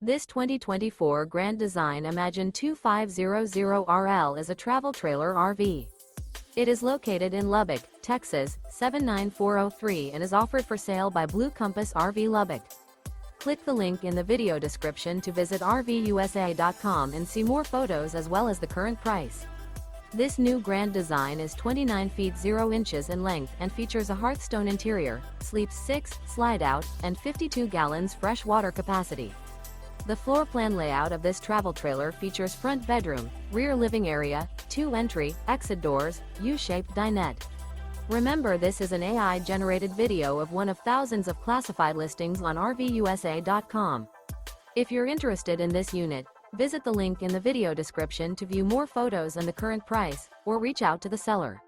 This 2024 Grand Design Imagine 2500RL is a travel trailer RV. It is located in Lubbock, Texas, 79403 and is offered for sale by Blue Compass RV Lubbock. Click the link in the video description to visit RVUSA.com and see more photos as well as the current price. This new Grand Design is 29 feet 0 inches in length and features a HEARTHSTONE interior, sleeps 6, Slideout, and 52 gallons fresh water capacity. The floor plan layout of this travel trailer features front bedroom, rear living area, 2 entry, exit doors, U-shaped dinette. Remember, this is an AI-generated video of one of thousands of classified listings on RVUSA.com. If you're interested in this unit, visit the link in the video description to view more photos and the current price, or reach out to the seller.